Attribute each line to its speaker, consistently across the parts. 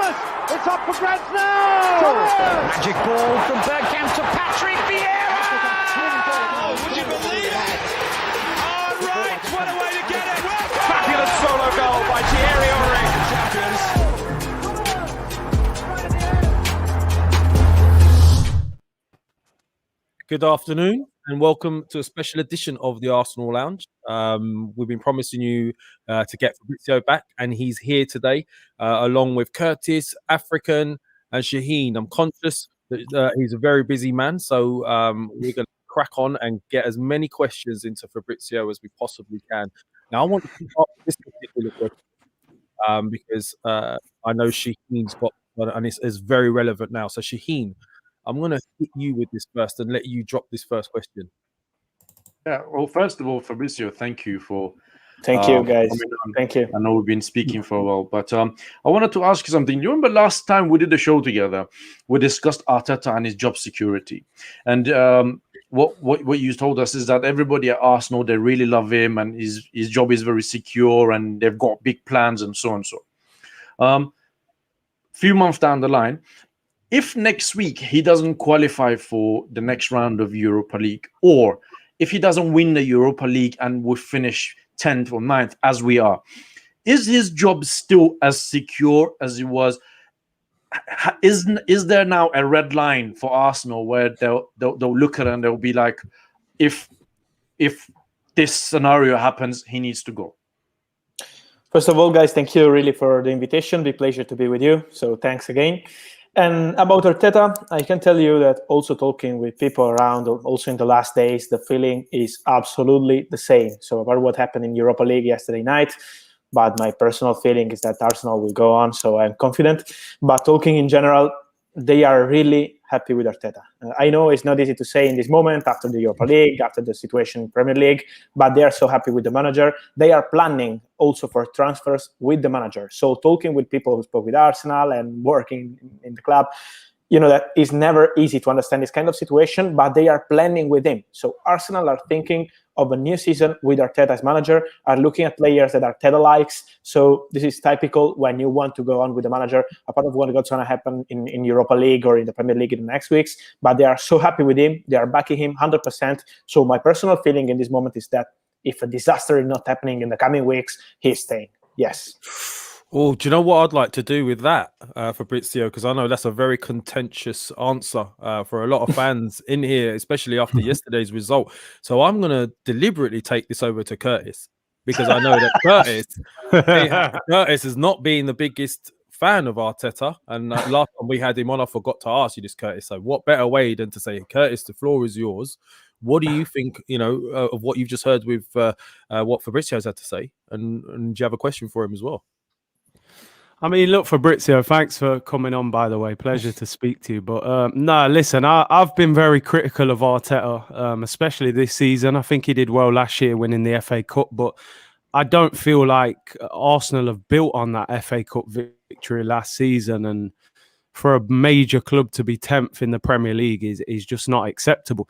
Speaker 1: Thomas! It's up for grabs now! Thomas!
Speaker 2: Magic ball from Bergkamp to Patrick Vieira!
Speaker 3: Oh, would you believe it? Oh, right, what a way to get it!
Speaker 1: Fabulous solo goal by pierre-emerick.
Speaker 3: Champions.
Speaker 4: Good afternoon and welcome to a special edition of the Arsenal Lounge. We've been promising you to get Fabrizio back, and he's here today along with Curtis, African and Shaheen. I'm conscious that he's a very busy man, so we're going to crack on and get as many questions into Fabrizio as we possibly can. Now, I want to pick up this particular question because I know Shaheen's got one, and it's very relevant now. So, Shaheen, I'm going to hit you with this first and let you drop this first question.
Speaker 5: Yeah, well, first of all, Fabrizio, thank you for...
Speaker 6: Thank you, guys. Thank you.
Speaker 5: I know we've been speaking for a while, but I wanted to ask you something. You remember last time we did a show together, we discussed Arteta and his job security. And what you told us is that everybody at Arsenal, they really love him and his job is very secure and they've got big plans and so on and so. Few months down the line, if next week he doesn't qualify for the next round of Europa League, or if he doesn't win the Europa League and we finish 10th or 9th as we are, is his job still as secure as it was? Is there now a red line for Arsenal where they'll look at it and they'll be like, if this scenario happens, he needs to go?
Speaker 6: First of all, guys, thank you really for the invitation. Big pleasure to be with you. So thanks again. And about Arteta, I can tell you that also talking with people around, also in the last days, the feeling is absolutely the same. So about what happened in Europa League yesterday night, but my personal feeling is that Arsenal will go on, so I'm confident. But talking in general, they are really happy with Arteta. I know it's not easy to say in this moment after the Europa League, after the situation in Premier League, but they are so happy with the manager. They are planning also for transfers with the manager. So talking with people who spoke with Arsenal and working in the club, you know that it's never easy to understand this kind of situation, but they are planning with him. So Arsenal are thinking of a new season with Arteta as manager, are looking at players that Arteta likes. So this is typical when you want to go on with the manager, apart of what's going to happen in Europa League or in the Premier League in the next weeks. But they are so happy with him. They are backing him 100%. So my personal feeling in this moment is that if a disaster is not happening in the coming weeks, he's staying. Yes.
Speaker 4: Oh, do you know what I'd like to do with that, Fabrizio? Because I know that's a very contentious answer for a lot of fans in here, especially after yesterday's result. So I'm going to deliberately take this over to Curtis, because I know that Curtis has not been the biggest fan of Arteta. And last time we had him on, I forgot to ask you this, Curtis. So what better way than to say, Curtis, the floor is yours. What do you think, of what you've just heard with what Fabrizio's had to say? And do you have a question for him as well?
Speaker 7: I mean, look, Fabrizio, thanks for coming on, by the way. Pleasure to speak to you. But no, listen, I've been very critical of Arteta, especially this season. I think he did well last year winning the FA Cup, but I don't feel like Arsenal have built on that FA Cup victory last season. And for a major club to be 10th in the Premier League is just not acceptable.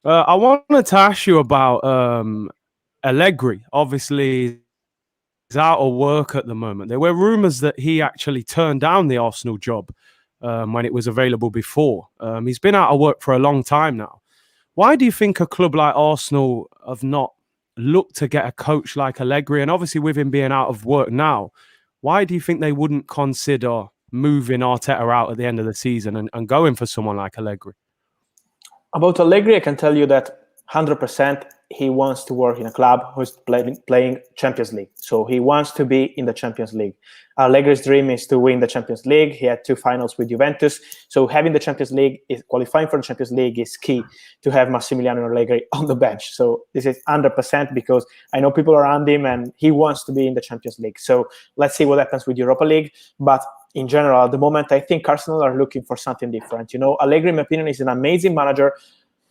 Speaker 7: I wanted to ask you about Allegri. Obviously, he's out of work at the moment. There were rumours that he actually turned down the Arsenal job when it was available before. He's been out of work for a long time now. Why do you think a club like Arsenal have not looked to get a coach like Allegri? And obviously with him being out of work now, why do you think they wouldn't consider moving Arteta out at the end of the season and going for someone like Allegri?
Speaker 6: About Allegri, I can tell you that 100% he wants to work in a club who's playing Champions League. So he wants to be in the Champions League. Allegri's dream is to win the Champions League. He had 2 finals with Juventus. So having the Champions League, qualifying for the Champions League is key to have Massimiliano Allegri on the bench. So this is 100% because I know people around him and he wants to be in the Champions League. So let's see what happens with Europa League. But in general, at the moment, I think Arsenal are looking for something different. Allegri, in my opinion, is an amazing manager,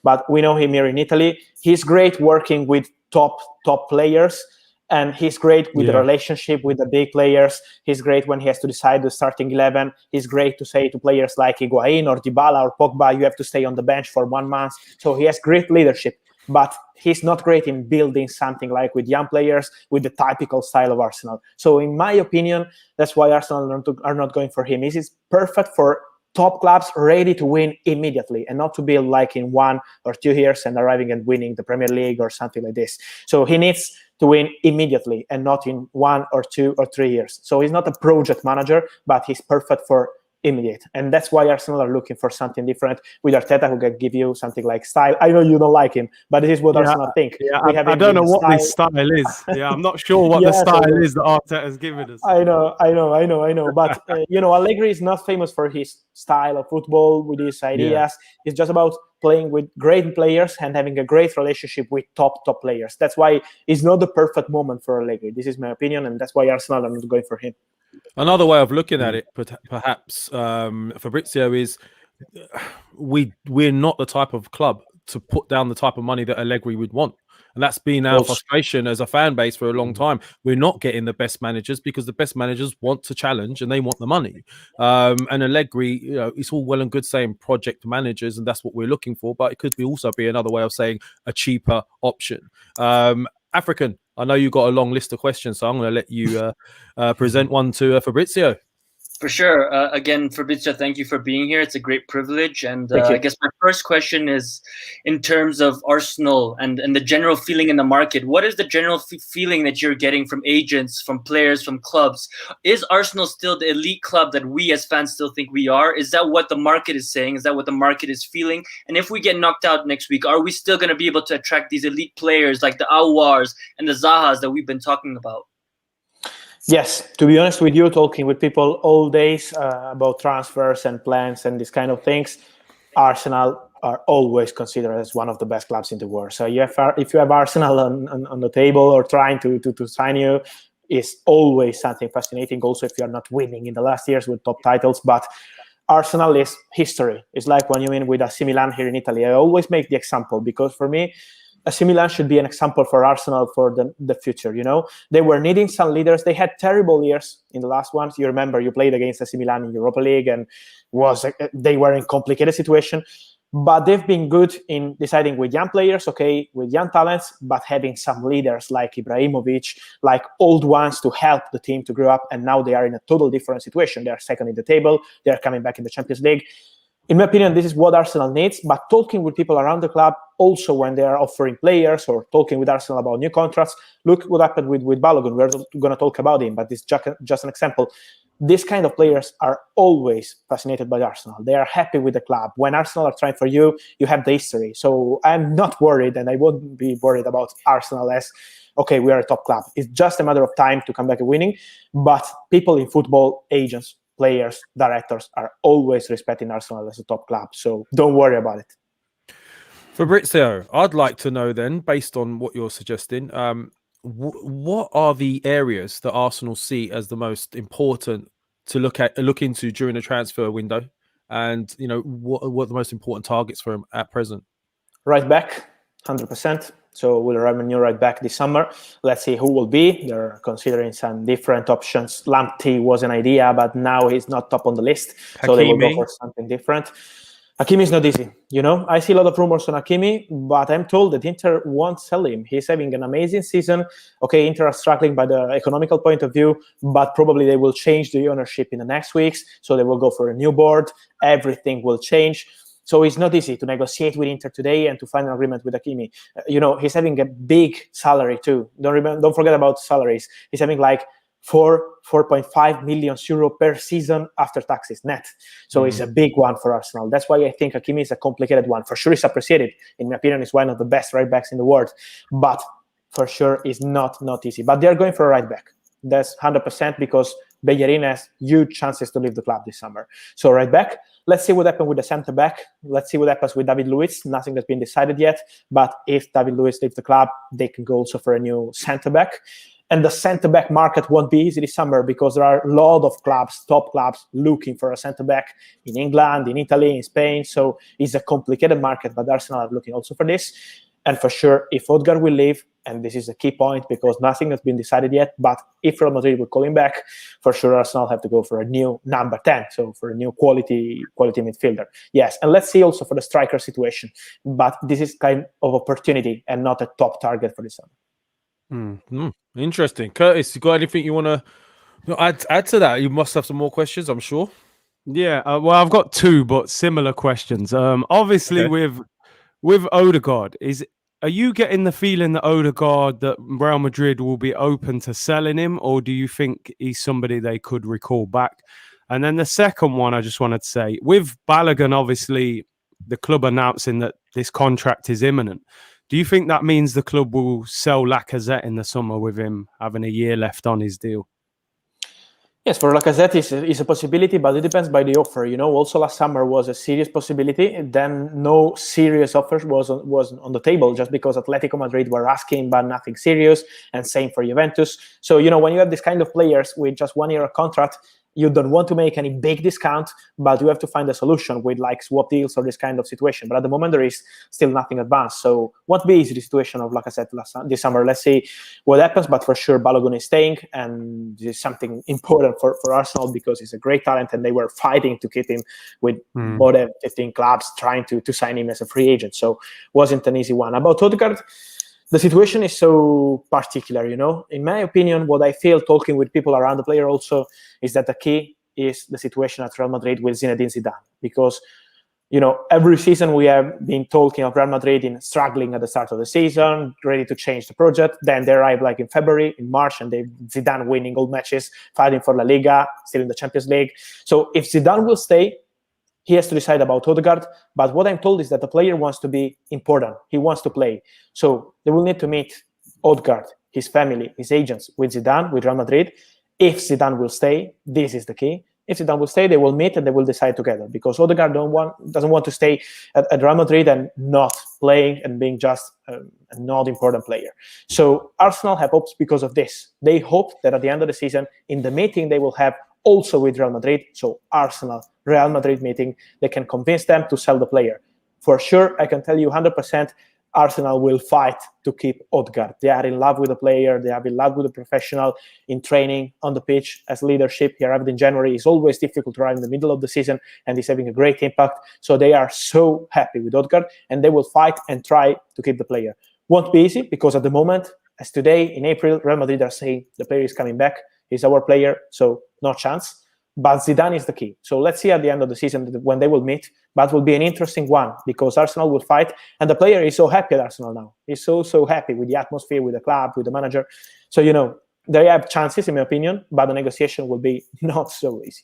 Speaker 6: but we know him here in Italy. He's great working with top players, and he's great with the relationship with the big players. He's great when he has to decide the starting 11. He's great to say to players like Higuain or Dybala or Pogba, you have to stay on the bench for 1 month. So he has great leadership. but he's not great in building something like with young players with the typical style of Arsenal. So in my opinion, that's why Arsenal are not going for him. He's perfect for top clubs ready to win immediately and not to build like in 1 or 2 years and arriving and winning the Premier League or something like this. So he needs to win immediately and not in 1 or 2 or 3 years. So he's not a project manager, but he's perfect for immediate. And that's why Arsenal are looking for something different with Arteta, who can give you something like style. I know you don't like him, but this is what Arsenal think.
Speaker 7: Yeah, I don't know what this style is. Yeah, I'm not sure what the style is that Arteta has given us.
Speaker 6: I know. But, Allegri is not famous for his style of football with his ideas. Yeah. It's just about playing with great players and having a great relationship with top players. That's why it's not the perfect moment for Allegri. This is my opinion, and that's why Arsenal are not going for him.
Speaker 4: Another way of looking at it, perhaps, Fabrizio, is we're not the type of club to put down the type of money that Allegri would want. And that's been our frustration as a fan base for a long time. We're not getting the best managers because the best managers want to challenge and they want the money. And Allegri, it's all well and good saying project managers, and that's what we're looking for. But it could also be another way of saying a cheaper option. African, I know you've got a long list of questions, so I'm going to let you present one to Fabrizio.
Speaker 8: For sure. Again, Fabrizio, thank you for being here. It's a great privilege. And I guess my first question is in terms of Arsenal and the general feeling in the market. What is the general feeling that you're getting from agents, from players, from clubs? Is Arsenal still the elite club that we as fans still think we are? Is that what the market is saying? Is that what the market is feeling? And if we get knocked out next week, are we still going to be able to attract these elite players like the Aouars and the Zahas that we've been talking about?
Speaker 6: Yes, to be honest with you, talking with people all days about transfers and plans and these kind of things, Arsenal are always considered as one of the best clubs in the world. So if you have Arsenal on the table or trying to sign you, it's always something fascinating. Also, if you're not winning in the last years with top titles, but Arsenal is history. It's like when you win with AC Milan here in Italy. I always make the example because for me, AC Milan should be an example for Arsenal for the future. They were needing some leaders. They had terrible years in the last ones. You remember you played against AC Milan in Europa League and they were in complicated situation. But they've been good in deciding with young players, with young talents, but having some leaders like Ibrahimovic, like old ones to help the team to grow up. And now they are in a total different situation. They are second in the table. They are coming back in the Champions League. In my opinion, this is what Arsenal needs, but talking with people around the club, also when they are offering players or talking with Arsenal about new contracts, look what happened with Balogun. We're going to talk about him, but it's just an example. These kind of players are always fascinated by Arsenal. They are happy with the club. When Arsenal are trying for you, you have the history. So I'm not worried, and I wouldn't be worried about Arsenal as, we are a top club. It's just a matter of time to come back and winning, but people in football, agents, players, directors are always respecting Arsenal as a top club. So don't worry about it.
Speaker 4: Fabrizio, I'd like to know then, based on what you're suggesting, what are the areas that Arsenal see as the most important to look into during the transfer window? And, what are the most important targets for him at present?
Speaker 6: Right back, 100%. So we'll have a new right back this summer. Let's see who will be. They're considering some different options. Lamptey was an idea, but now he's not top on the list. Hakimi. So they will go for something different. Hakimi is not easy. I see a lot of rumors on Hakimi, but I'm told that Inter won't sell him. He's having an amazing season. Inter are struggling by the economical point of view, but probably they will change the ownership in the next weeks. So they will go for a new board. Everything will change. So it's not easy to negotiate with Inter today and to find an agreement with Hakimi. He's having a big salary too. Don't forget about salaries. He's having like 4.5 million euro per season after taxes net. So it's a big one for Arsenal. That's why I think Hakimi is a complicated one. For sure, he's appreciated. In my opinion, he's one of the best right backs in the world. But for sure, it's not easy. But they're going for a right back. That's 100% because Bellerin has huge chances to leave the club this summer. So right back. Let's see what happens with the centre back. Let's see what happens with David Luiz. Nothing that's been decided yet. But if David Luiz leaves the club, they can go also for a new centre back. And the centre back market won't be easy this summer because there are a lot of clubs, top clubs, looking for a centre back in England, in Italy, in Spain. So it's a complicated market, but Arsenal are looking also for this. And for sure, if Odegaard will leave and this is a key point because nothing has been decided yet. But if Real Madrid will call him back, for sure Arsenal have to go for a new number 10, so for a new quality midfielder. Yes, and let's see also for the striker situation. But this is kind of opportunity and not a top target for this summer.
Speaker 4: Interesting. Curtis, you got anything you want to add to that? You must have some more questions, I'm sure.
Speaker 7: Yeah, well, I've got two, but similar questions. Obviously, with Odegaard, are you getting the feeling that Odegaard, that Real Madrid will be open to selling him, or do you think he's somebody they could recall back? And then the second one, I just wanted to say, with Balogun, obviously, the club announcing that this contract is imminent. Do you think that means the club will sell Lacazette in the summer with him having a year left on his deal?
Speaker 6: Yes, for Lacazette is a possibility, but it depends by the offer. Also last summer was a serious possibility. Then no serious offers was on the table just because Atletico Madrid were asking, but nothing serious. And same for Juventus. So, when you have this kind of players with just 1 year contract, you don't want to make any big discount, but you have to find a solution with like swap deals or this kind of situation. But at the moment, there is still nothing advanced. So won't be easy the situation of Lacazette this summer. Let's see what happens. But for sure, Balogun is staying. And this is something important for Arsenal because he's a great talent. And they were fighting to keep him with more than 15 clubs trying to sign him as a free agent. So wasn't an easy one. About Odegaard, the situation is so particular, In my opinion, what I feel talking with people around the player also is that the key is the situation at Real Madrid with Zinedine Zidane. Because, every season we have been talking of Real Madrid in struggling at the start of the season, ready to change the project. Then they arrive like in February, in March, and Zidane winning all matches, fighting for La Liga, still in the Champions League. So if Zidane will stay, he has to decide about Odegaard. But what I'm told is that the player wants to be important. He wants to play. So they will need to meet Odegaard, his family, his agents, with Zidane, with Real Madrid. If Zidane will stay, this is the key. If Zidane will stay, they will meet and they will decide together. Because Odegaard doesn't want to stay at Real Madrid and not playing and being just a not important player. So Arsenal have hopes because of this. They hope that at the end of the season, in the meeting they will have also with Real Madrid, so Arsenal, Real Madrid meeting, they can convince them to sell the player. For sure, I can tell you 100%, Arsenal will fight to keep Odegaard. They are in love with the player. They are in love with the professional in training, on the pitch, as leadership. He arrived in January. It's always difficult to arrive in the middle of the season, and he's having a great impact. So they are so happy with Odegaard, and they will fight and try to keep the player. Won't be easy, because at the moment, as today, in April, Real Madrid are saying the player is coming back. He's our player, so no chance. But Zidane is the key. So let's see at the end of the season when they will meet. But it will be an interesting one because Arsenal will fight. And the player is so happy at Arsenal now. He's so happy with the atmosphere, with the club, with the manager. So, they have chances, in my opinion, but the negotiation will be not so easy.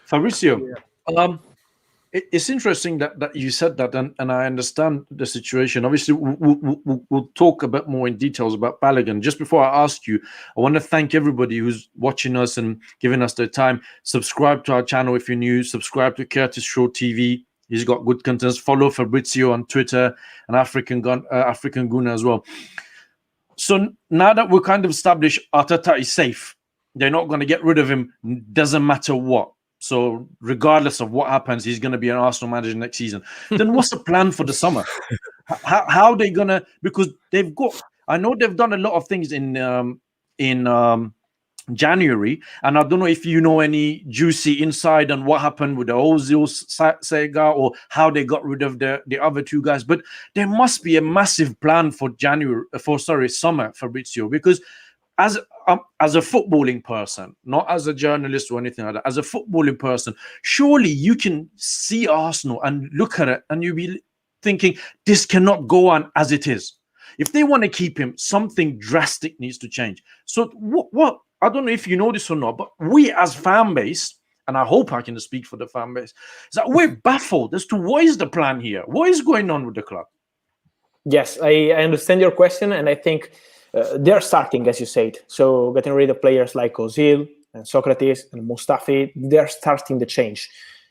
Speaker 5: Fabrizio, it's interesting that you said that, and I understand the situation. Obviously, we'll talk a bit more in details about Balogun. Just before I ask you, I want to thank everybody who's watching us and giving us their time. Subscribe to our channel if you're new. Subscribe to Curtis Shaw TV. He's got good content. Follow Fabrizio on Twitter and African Guna as well. So now that we're kind of established, Arteta is safe. They're not going to get rid of him. Doesn't matter what. So regardless of what happens, he's going to be an Arsenal manager next season. Then what's the plan for the summer? How are they going to... Because I know they've done a lot of things in January, and I don't know if you know any juicy insight on what happened with the Ozil saga or how they got rid of the other two guys. But there must be a massive plan for summer, Fabrizio, because as a footballing person, not as a journalist or anything like that, as a footballing person, surely you can see Arsenal and look at it and you'll be thinking, this cannot go on as it is. If they want to keep him, something drastic needs to change. So what I don't know if you know this or not, but we as fan base, and I hope I can speak for the fan base, is that we're baffled as to what is the plan here? What is going on with the club?
Speaker 6: Yes, I understand your question, and I think they're starting, as you said. So getting rid of players like Ozil and Socrates and Mustafi, they're starting the change.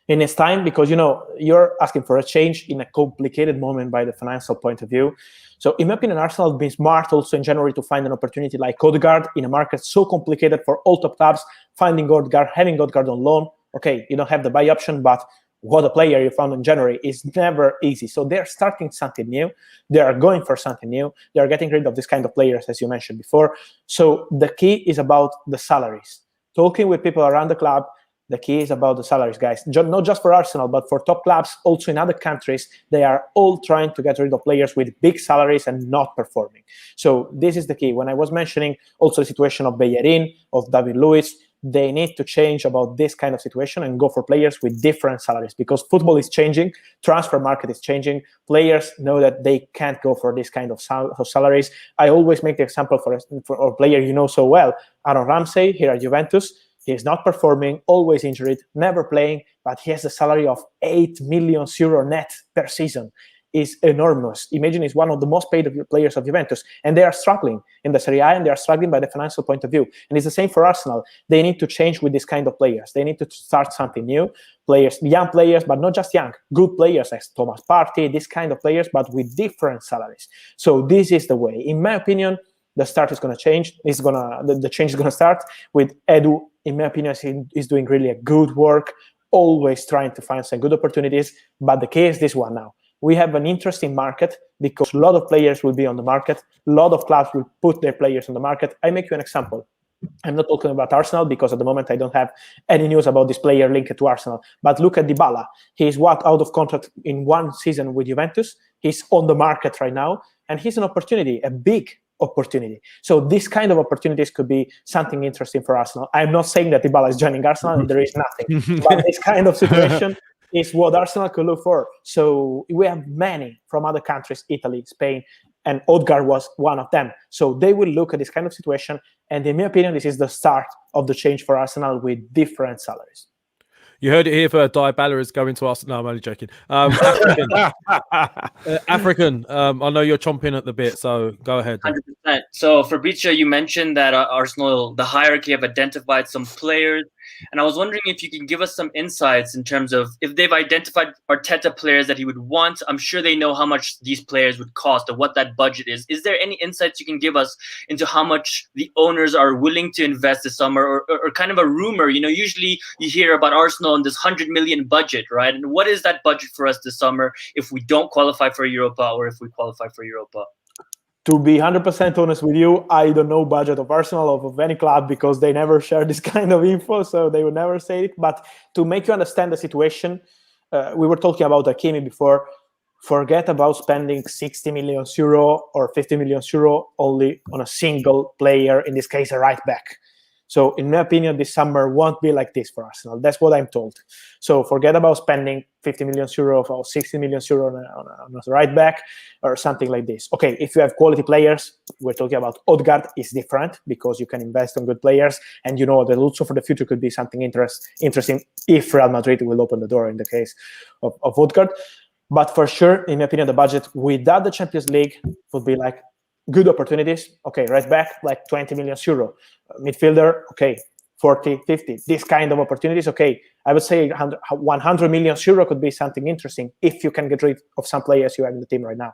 Speaker 6: And it's time because, you're asking for a change in a complicated moment by the financial point of view. So in my opinion, Arsenal has been smart also in January to find an opportunity like Odegaard in a market so complicated for all top clubs, finding Odegaard, having Odegaard on loan. Okay, you don't have the buy option, but what a player you found in January is never easy. So they're starting something new. They are going for something new. They are getting rid of this kind of players, as you mentioned before. So the key is about the salaries. Talking with people around the club, the key is about the salaries, guys. Not just for Arsenal, but for top clubs, also in other countries, they are all trying to get rid of players with big salaries and not performing. So this is the key. When I was mentioning also the situation of Bellerin, of David Luiz, they need to change about this kind of situation and go for players with different salaries, because football is changing, transfer market is changing. Players know that they can't go for this kind of salaries. I always make the example for a player you know so well, Aaron Ramsey here at Juventus. He is not performing, always injured, never playing, but he has a salary of 8 million euro net per season. Is enormous. Imagine he's one of the most paid players of Juventus, and they are struggling in the Serie A, and they are struggling by the financial point of view. And it's the same for Arsenal. They need to change with this kind of players. They need to start something new. Players, young players, but not just young, good players like Thomas Partey, this kind of players, but with different salaries. So this is the way. In my opinion, the start is going to change. The change is going to start with Edu. In my opinion, he's doing really a good work, always trying to find some good opportunities. But the case is this one now. We have an interesting market because a lot of players will be on the market. A lot of clubs will put their players on the market. I make you an example. I'm not talking about Arsenal because at the moment I don't have any news about this player linked to Arsenal. But look at Dybala. He's out of contract in one season with Juventus. He's on the market right now. And he's an opportunity, a big opportunity. So this kind of opportunities could be something interesting for Arsenal. I'm not saying that Dybala is joining Arsenal and there is nothing. But this kind of situation is what Arsenal could look for. So we have many from other countries, Italy, Spain, and Odegaard was one of them. So they will look at this kind of situation. And in my opinion, this is the start of the change for Arsenal with different salaries.
Speaker 4: You heard it here for Dybala is going to Arsenal. No, I'm only joking. African, I know you're chomping at the bit, so go ahead.
Speaker 8: 100%. So Fabrizio, you mentioned that Arsenal, the hierarchy, have identified some players. And I was wondering if you can give us some insights in terms of if they've identified Arteta players that he would want. I'm sure they know how much these players would cost or what that budget is. Is there any insights you can give us into how much the owners are willing to invest this summer, or kind of a rumor? You know, usually you hear about Arsenal and this 100 million budget, right? And what is that budget for us this summer if we don't qualify for Europa or if we qualify for Europa?
Speaker 6: To be 100% honest with you, I don't know budget of Arsenal or of any club because they never share this kind of info, so they would never say it. But to make you understand the situation, we were talking about Hakimi before. Forget about spending 60 million euro or 50 million euro only on a single player, in this case, a right back. So in my opinion, this summer won't be like this for Arsenal. That's what I'm told. So forget about spending 50 million euro or 60 million euro on a right back or something like this. Okay, if you have quality players, we're talking about Odegaard is different because you can invest on good players, and you know that also for the future could be something interesting if Real Madrid will open the door in the case of Odegaard. But for sure, in my opinion, the budget without the Champions League would be like good opportunities. Okay, right back, like 20 million euro. Midfielder, okay, 40, 50. This kind of opportunities, okay. I would say 100 million euro could be something interesting if you can get rid of some players you have in the team right now.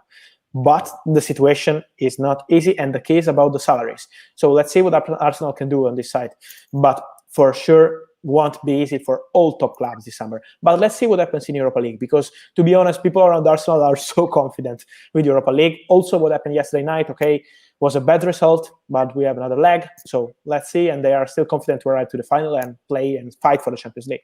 Speaker 6: But the situation is not easy, and the key is about the salaries. So let's see what Arsenal can do on this side. But for sure, won't be easy for all top clubs this summer. But let's see what happens in Europa League, because to be honest, people around Arsenal are so confident with Europa League. Also, what happened yesterday night, okay, was a bad result, but we have another leg. So let's see, and they are still confident to arrive to the final and play and fight for the Champions League.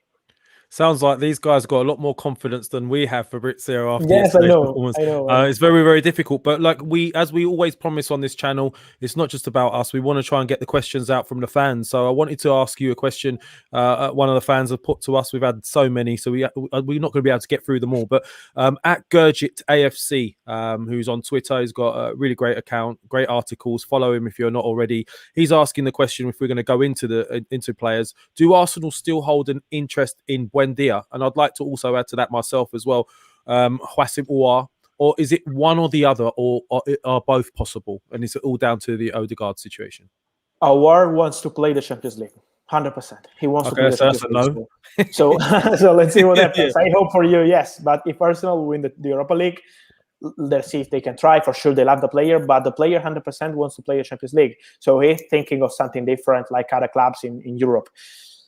Speaker 4: Sounds like these guys got a lot more confidence than we have, Fabrizio, after
Speaker 6: yesterday's
Speaker 4: performance.
Speaker 6: I know.
Speaker 4: It's very, very difficult. But like as we always promise on this channel, it's not just about us. We want to try and get the questions out from the fans. So I wanted to ask you a question. One of the fans have put to us. We've had so many, so we're not going to be able to get through them all. But at Gurjit AFC, who's on Twitter, he's got a really great account, great articles. Follow him if you're not already. He's asking the question, if we're going to go into players, do Arsenal still hold an interest in Buendia? And I'd like to also add to that myself as well, Hwassim Aouar, or is it one or the other, or are both possible? And is it all down to the Odegaard situation?
Speaker 6: Aouar wants to play the Champions League, 100%. He wants to play the Champions League. So let's see what happens. I hope for you, yes. But if Arsenal win the Europa League, let's see if they can try. For sure, they love the player, but the player 100% wants to play the Champions League. So he's thinking of something different, like other clubs in Europe.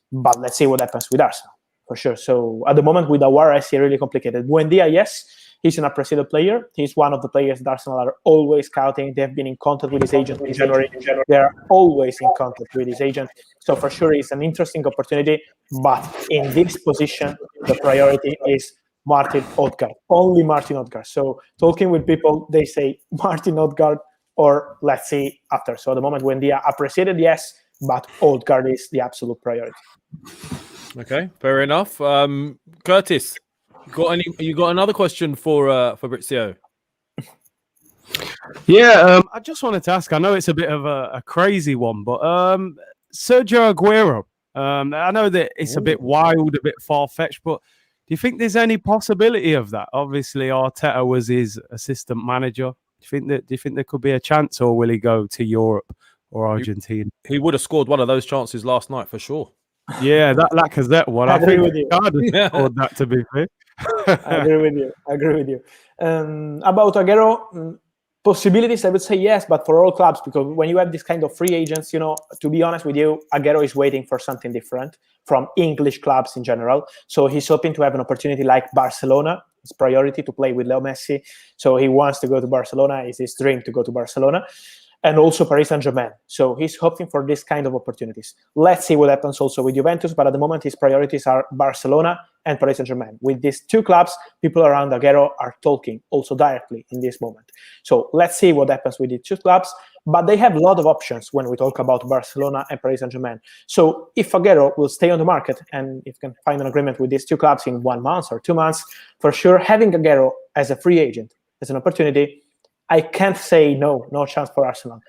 Speaker 6: But let's see what happens with Arsenal. for sure. So at the moment with Aouar, I see really complicated. Buendia, yes, he's an appreciated player. He's one of the players that Arsenal are always scouting. They've been in contact with his agent in January. They are always in contact with his agent. So for sure, it's an interesting opportunity. But in this position, the priority is Martin Odegaard, only Martin Odegaard. So talking with people, they say Martin Odegaard or let's see after. So at the moment, Buendia appreciated, yes, but Odegaard is the absolute priority.
Speaker 4: Okay, fair enough. Curtis, you got another question for Fabrizio?
Speaker 7: Yeah, I just wanted to ask. I know it's a bit of a crazy one, but Sergio Aguero. I know that it's a bit wild, a bit far-fetched, but do you think there's any possibility of that? Obviously, Arteta was his assistant manager. Do you think there could be a chance, or will he go to Europe or Argentina?
Speaker 4: He would have scored one of those chances last night for sure.
Speaker 7: Yeah, that Lacazette one. I think Odegaard scored that, to be fair.
Speaker 6: I agree with you. About Aguero, possibilities, I would say yes, but for all clubs, because when you have this kind of free agents, to be honest with you, Aguero is waiting for something different from English clubs in general. So he's hoping to have an opportunity like Barcelona. His priority to play with Leo Messi. So he wants to go to Barcelona. It's his dream to go to Barcelona. And also Paris Saint-Germain. So he's hoping for this kind of opportunities. Let's see what happens also with Juventus, but at the moment his priorities are Barcelona and Paris Saint-Germain. With these two clubs, people around Aguero are talking also directly in this moment. So let's see what happens with the two clubs, but they have a lot of options when we talk about Barcelona and Paris Saint-Germain. So if Aguero will stay on the market and if can find an agreement with these two clubs in 1 month or 2 months, for sure having Aguero as a free agent, as an opportunity, I can't say no chance for Arsenal.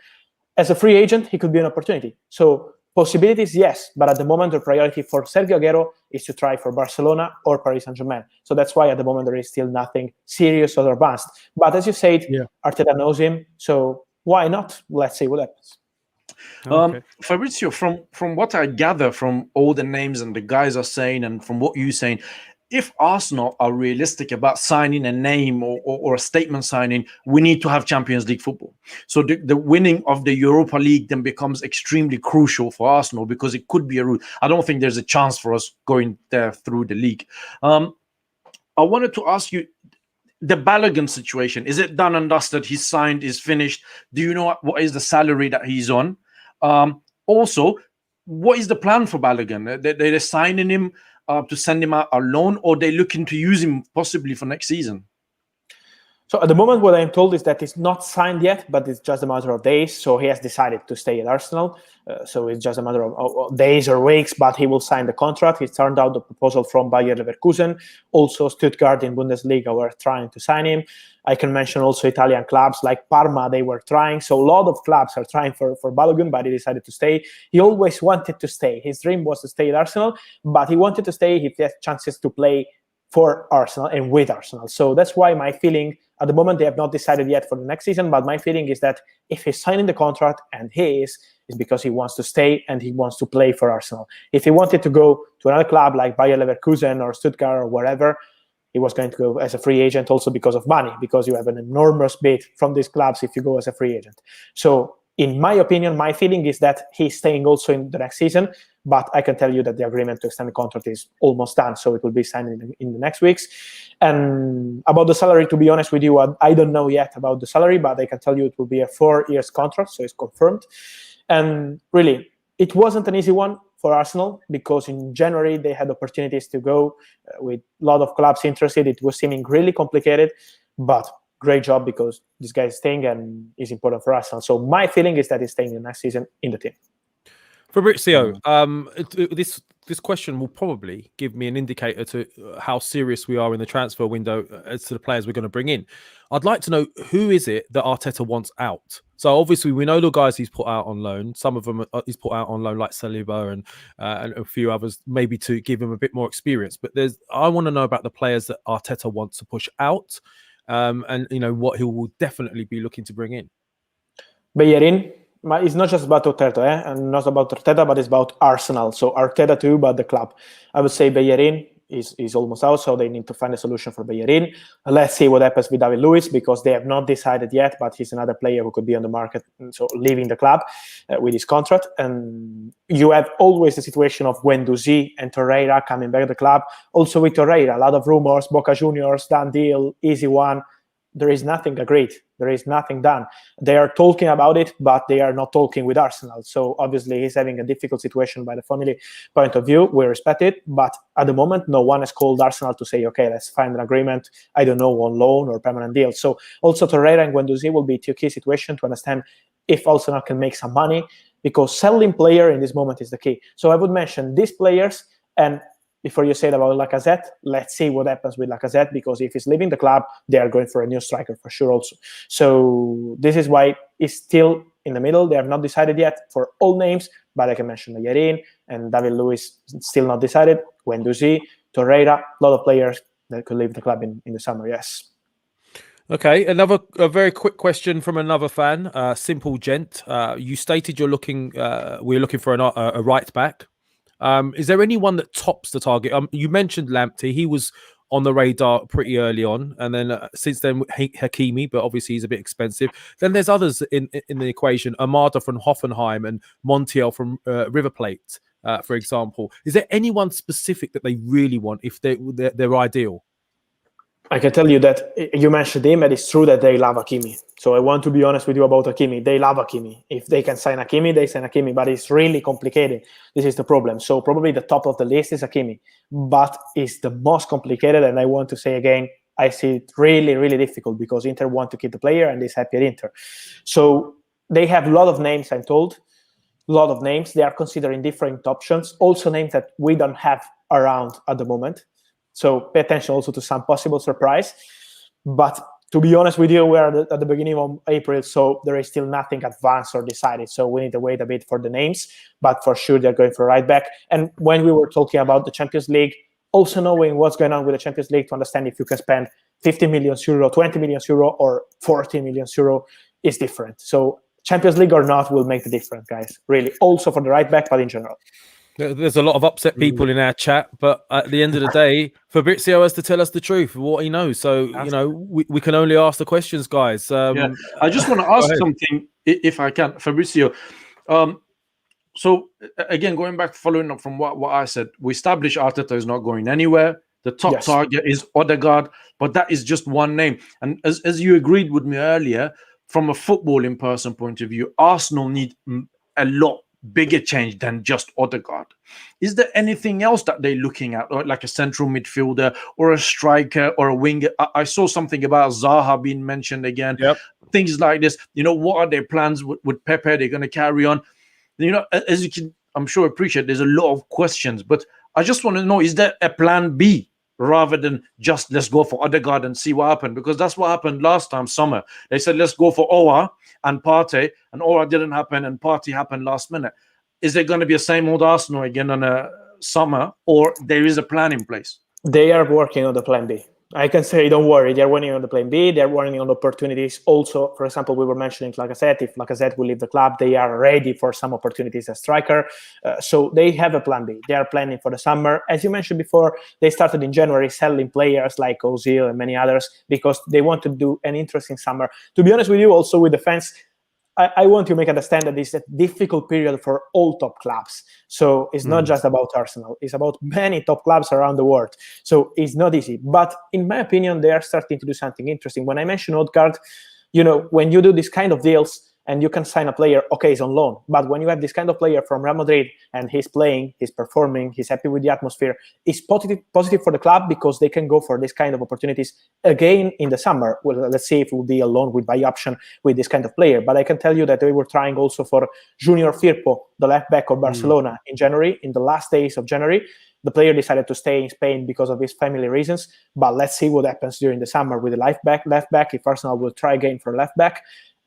Speaker 6: As a free agent, he could be an opportunity. So possibilities, yes, but at the moment, the priority for Sergio Aguero is to try for Barcelona or Paris Saint-Germain. So that's why at the moment there is still nothing serious or advanced. But as you said, Arteta knows him, so why not? Let's see what happens.
Speaker 5: Okay. Fabrizio, from what I gather from all the names and the guys are saying, and from what you're saying, if Arsenal are realistic about signing a name or a statement signing, we need to have Champions League football. So the winning of the Europa League then becomes extremely crucial for Arsenal because it could be a route. I don't think there's a chance for us going there through the league. I wanted to ask you, the Balogun situation, is it done and dusted? He's signed, is finished. Do you know what is the salary that he's on? Also, what is the plan for Balogun? They're signing him to send him out on loan, or they're looking to use him possibly for next season?
Speaker 6: So at the moment, what I'm told is that it's not signed yet, but it's just a matter of days. So he has decided to stay at Arsenal. So it's just a matter of days or weeks, but he will sign the contract. He turned out the proposal from Bayer Leverkusen. Also, Stuttgart in Bundesliga were trying to sign him. I can mention also Italian clubs like Parma, they were trying. So a lot of clubs are trying for Balogun, but he decided to stay. He always wanted to stay. His dream was to stay at Arsenal, but he wanted to stay if he had chances to play for Arsenal and with Arsenal. So that's why my feeling, at the moment, they have not decided yet for the next season, but my feeling is that if he's signing the contract, and he is because he wants to stay and he wants to play for Arsenal. If he wanted to go to another club like Bayer Leverkusen or Stuttgart or wherever, he was going to go as a free agent also because of money, because you have an enormous bid from these clubs if you go as a free agent. So in my opinion, my feeling is that he's staying also in the next season, but I can tell you that the agreement to extend the contract is almost done, so it will be signed in the next weeks. And about the salary, to be honest with you, I don't know yet about the salary, but I can tell you it will be a 4 years contract, so it's confirmed. And really, it wasn't an easy one for Arsenal because in January they had opportunities to go with a lot of clubs interested. It was seeming really complicated, but great job because this guy is staying and is important for Arsenal. So my feeling is that he's staying the next season in the team.
Speaker 4: Fabrizio, this question will probably give me an indicator to how serious we are in the transfer window as to the players we're going to bring in. I'd like to know, who is it that Arteta wants out? So obviously we know the guys he's put out on loan. Some of them he's put out on loan, like Saliba and a few others, maybe to give him a bit more experience. But I want to know about the players that Arteta wants to push out, and what he will definitely be looking to bring in.
Speaker 6: Bellerin. It's not just about Arteta, and not about Arteta, but it's about Arsenal. So Arteta too, but the club. I would say Bellerin, is almost out, so they need to find a solution for Bellerin. Let's see what happens with David Luiz, because they have not decided yet, but he's another player who could be on the market, so leaving the club with his contract. And you have always the situation of Guendouzi and Torreira coming back to the club. Also with Torreira, a lot of rumors, Boca Juniors, done deal, easy one. There is nothing agreed. There is nothing done. They are talking about it, but they are not talking with Arsenal. So obviously he's having a difficult situation by the family point of view. We respect it. But at the moment, no one has called Arsenal to say, okay, let's find an agreement, I don't know, on loan or permanent deal. So also Torreira and Guendouzi will be two key situation to understand if Arsenal can make some money, because selling player in this moment is the key. So I would mention these players, and before you said about Lacazette, let's see what happens with Lacazette, because if he's leaving the club, they are going for a new striker for sure also. So this is why it's still in the middle. They have not decided yet for all names, but I can mention Bellerin and David Luiz, still not decided, Guendouzi, Torreira, a lot of players that could leave the club in the summer, yes.
Speaker 4: Okay, a very quick question from another fan, Simple Gent. You stated we're looking for a right back. Is there anyone that tops the target? You mentioned Lamptey. He was on the radar pretty early on, and then since then Hakimi, but obviously he's a bit expensive. Then there's others in the equation: Armada from Hoffenheim and Montiel from River Plate, for example. Is there anyone specific that they really want if they're ideal?
Speaker 6: I can tell you that you mentioned him, and it's true that they love Hakimi. So I want to be honest with you about Hakimi. They love Hakimi. If they can sign Hakimi, they sign Hakimi, but it's really complicated. This is the problem. So probably the top of the list is Hakimi, but it's the most complicated. And I want to say again, I see it really, really difficult, because Inter want to keep the player and is happy at Inter. So they have a lot of names, I'm told, a lot of names. They are considering different options, also names that we don't have around at the moment. So pay attention also to some possible surprise. But to be honest with you, we are at the beginning of April, so there is still nothing advanced or decided. So we need to wait a bit for the names, but for sure they're going for right back. And when we were talking about the Champions League, also knowing what's going on with the Champions League to understand if you can spend 50 million euro, 20 million euro, or 40 million euro is different. So Champions League or not will make the difference, guys. Really, also for the right back, but in general.
Speaker 4: There's a lot of upset people in our chat, but at the end of the day, Fabrizio has to tell us the truth, what he knows. So, you know, we can only ask the questions, guys.
Speaker 5: Yeah. I just want to ask something, if I can, Fabrizio. So, again, going back, following up from what I said, we established Arteta is not going anywhere. The top target is Odegaard, but that is just one name. And as you agreed with me earlier, from a footballing person point of view, Arsenal need a lot bigger change than just Odegaard. Is there anything else that they're looking at, or like a central midfielder or a striker or a winger? I saw something about Zaha being mentioned again. Things like this. You know, what are their plans with Pepe? They're going to carry on. You know, as you can, I'm sure, appreciate, there's a lot of questions, but I just want to know, is there a plan B rather than just let's go for Odegaard and see what happened? Because that's what happened last time summer. They said let's go for Owa and Partey, and Owa didn't happen, and Partey happened last minute. Is there going to be a same old Arsenal again on a summer, or there is a plan in place?
Speaker 6: They are working on the plan B. I can say, don't worry, they're working on the plan B. They're working on opportunities. Also, for example, we were mentioning Lacazette. If Lacazette will leave the club, they are ready for some opportunities as striker. So they have a plan B. They are planning for the summer. As you mentioned before, they started in January selling players like Ozil and many others because they want to do an interesting summer. To be honest with you, also with the fans, I want to make understand that this is a difficult period for all top clubs. So it's not just about Arsenal. It's about many top clubs around the world. So it's not easy. But in my opinion, they are starting to do something interesting. When I mention Odegaard, you know, when you do this kind of deals and you can sign a player, okay, he's on loan. But when you have this kind of player from Real Madrid and he's playing, he's performing, he's happy with the atmosphere, it's positive for the club because they can go for this kind of opportunities again in the summer. Well, let's see if it will be a loan with buy option with this kind of player. But I can tell you that they were trying also for Junior Firpo, the left back of Barcelona, in January. In the last days of January, the player decided to stay in Spain because of his family reasons. But let's see what happens during the summer with the left back, if Arsenal will try again for left back.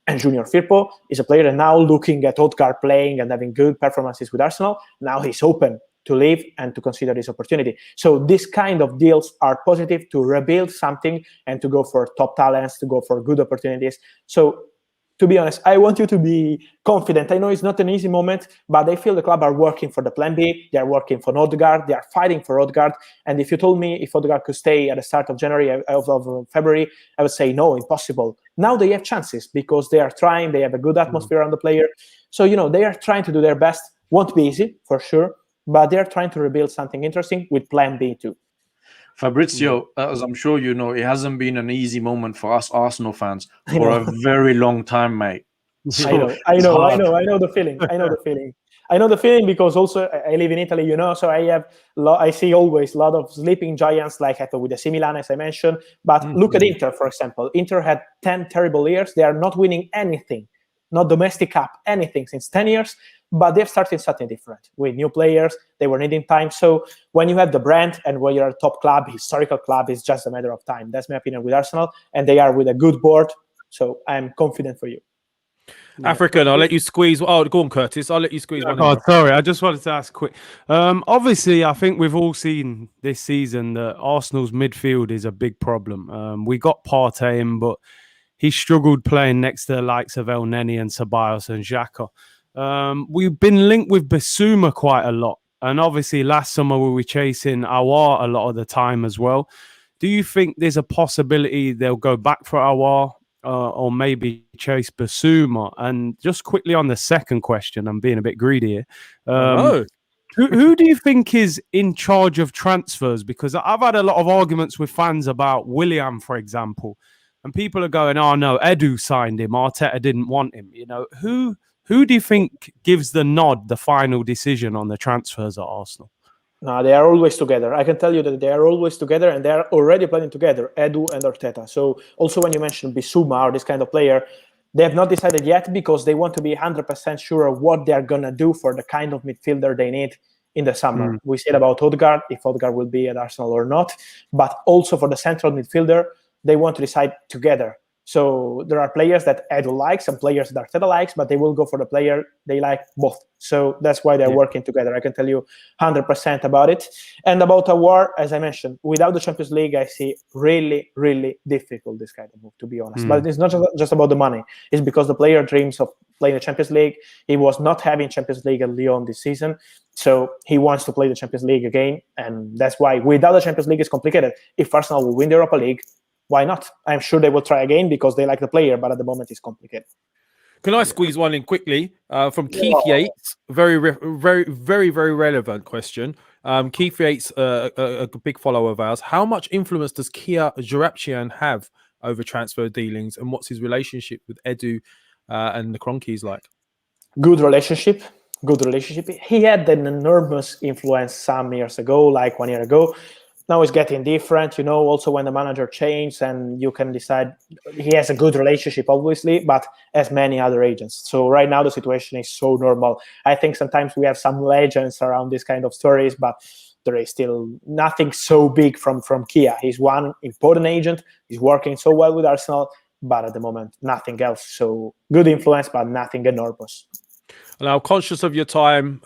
Speaker 6: And Junior Firpo is a player that now looking at Odegaard playing and having good performances with Arsenal, now he's open to leave and to consider this opportunity. So this kind of deals are positive to rebuild something and to go for top talents, to go for good opportunities. So to be honest, I want you to be confident. I know it's not an easy moment, but I feel the club are working for the plan B. They are working for Odegaard. They are fighting for Odegaard. And if you told me if Odegaard could stay at the start of January, of February, I would say no, impossible. Now they have chances because they are trying. They have a good atmosphere on the player. So, they are trying to do their best. Won't be easy, for sure, but they are trying to rebuild something interesting with plan B too.
Speaker 5: Fabrizio, as I'm sure you know, it hasn't been an easy moment for us Arsenal fans for a very long time, mate. So
Speaker 6: I know the feeling. I know the feeling because also I live in Italy, so I see always a lot of sleeping giants like happened with the AC Milan, as I mentioned. But look at Inter, for example. Inter had 10 terrible years. They are not winning anything, not domestic cup, anything since 10 years. But they've started something different with new players. They were needing time. So when you have the brand and when you're a top club, historical club, it's just a matter of time. That's my opinion with Arsenal. And they are with a good board. So I'm confident for you.
Speaker 4: African, I'll let you squeeze. Oh, go on, Curtis. I'll let you squeeze one.
Speaker 7: Oh, sorry. I just wanted to ask quick. Obviously, I think we've all seen this season that Arsenal's midfield is a big problem. We got Partey in, but he struggled playing next to the likes of El Neni and Ceballos and Xhaka. We've been linked with Bissouma quite a lot. And obviously, last summer we were chasing Aouar a lot of the time as well. Do you think there's a possibility they'll go back for Aouar? Or maybe chase Bissouma? And just quickly on the second question, I'm being a bit greedy here. Who do you think is in charge of transfers? Because I've had a lot of arguments with fans about Willian, for example, and people are going, "Oh no, Edu signed him. Arteta didn't want him." Who do you think gives the nod, the final decision on the transfers at Arsenal?
Speaker 6: No, they are always together. I can tell you that they are always together, and they are already planning together, Edu and Arteta. So also when you mention Bissouma or this kind of player, they have not decided yet because they want to be 100% sure of what they are going to do for the kind of midfielder they need in the summer. We said about Odegaard, if Odegaard will be at Arsenal or not, but also for the central midfielder, they want to decide together. So there are players that Edu likes and players that Arteta likes, but they will go for the player they like both. So that's why they're working together. I can tell you 100% about it. And about Aouar, as I mentioned, without the Champions League, I see really, really difficult this kind of move, to be honest. But it's not just about the money. It's because the player dreams of playing the Champions League. He was not having Champions League at Lyon this season. So he wants to play the Champions League again. And that's why without the Champions League, it's complicated. If Arsenal will win the Europa League, why not? I'm sure they will try again because they like the player, but at the moment it's complicated.
Speaker 4: Can I squeeze one in quickly from Keith Yates? Very relevant question. Keith Yates, a big follower of ours. How much influence does Kia Jarapchian have over transfer dealings, and what's his relationship with Edu and the Kroenkes like?
Speaker 6: Good relationship. He had an enormous influence some years ago, like 1 year ago. Now it's getting different, also when the manager changed and you can decide. He has a good relationship, obviously, but as many other agents. So right now the situation is so normal. I think sometimes we have some legends around this kind of stories, but there is still nothing so big from Kia. He's one important agent. He's working so well with Arsenal, but at the moment, nothing else. So good influence, but nothing enormous.
Speaker 4: Now, conscious of your time,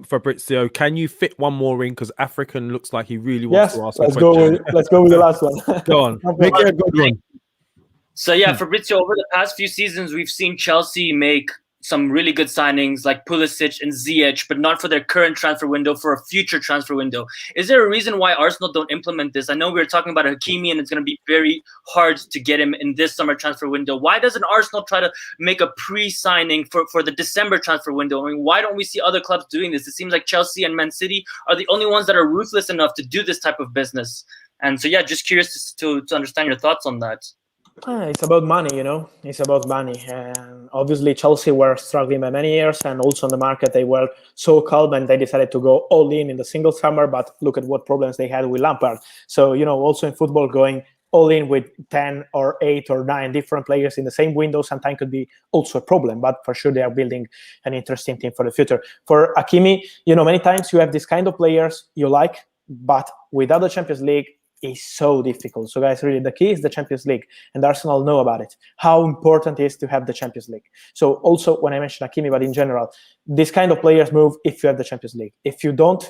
Speaker 4: Fabrizio, can you fit one more in? Because African looks like he really wants to ask a question.
Speaker 6: Let's go with the last one.
Speaker 4: Go on. Make it a good one.
Speaker 8: So, Fabrizio, over the past few seasons, we've seen Chelsea make some really good signings like Pulisic and Ziyech, but not for their current transfer window, for a future transfer window. Is there a reason why Arsenal don't implement this? I know we were talking about Hakimi, and it's going to be very hard to get him in this summer transfer window. Why doesn't Arsenal try to make a pre-signing for the December transfer window? I mean, why don't we see other clubs doing this? It seems like Chelsea and Man City are the only ones that are ruthless enough to do this type of business. And so, just curious to understand your thoughts on that.
Speaker 6: It's about money, It's about money. And obviously, Chelsea were struggling by many years, and also on the market, they were so calm and they decided to go all in the single summer. But look at what problems they had with Lampard. So, also in football, going all in with 10 or 8 or 9 different players in the same window sometimes could be also a problem. But for sure, they are building an interesting team for the future. For Hakimi, many times you have this kind of players you like, but without the Champions League, is so difficult. So guys, really the key is the Champions League, and Arsenal know about it, how important it is to have the Champions League. So also when I mention Hakimi, but in general, this kind of players move if you have the Champions League. If you don't,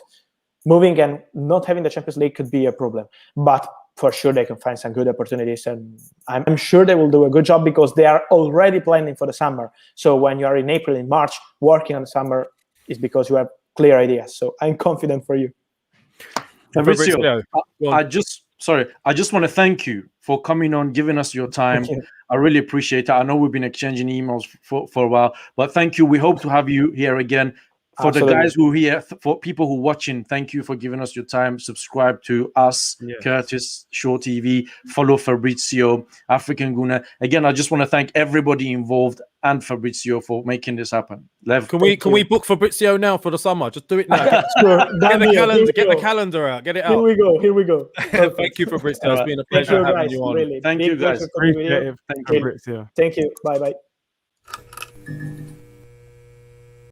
Speaker 6: moving and not having the Champions League could be a problem. But for sure they can find some good opportunities, and I'm sure they will do a good job because they are already planning for the summer. So when you are in April, in March, working on the summer is because you have clear ideas. So I'm confident for you.
Speaker 5: Fabrizio, I just want to thank you for coming on, giving us your time. I really appreciate it. I know we've been exchanging emails for a while, but thank you. We hope to have you here again. For
Speaker 6: Absolutely.
Speaker 5: the guys who are here, for people who are watching, thank you for giving us your time. Subscribe to us, Curtis, Shaw TV. Follow Fabrizio, African Guna. Again, I just want to thank everybody involved and Fabrizio for making this happen. Lev,
Speaker 4: Can we book Fabrizio now for the summer? Just do it now. Get the calendar out. Get it out.
Speaker 6: Here we go.
Speaker 4: Thank you, Fabrizio. It's been a pleasure having you on.
Speaker 6: Really.
Speaker 5: Thank you, guys.
Speaker 7: Appreciate it. Thank you, Fabrizio.
Speaker 6: Thank you. Bye.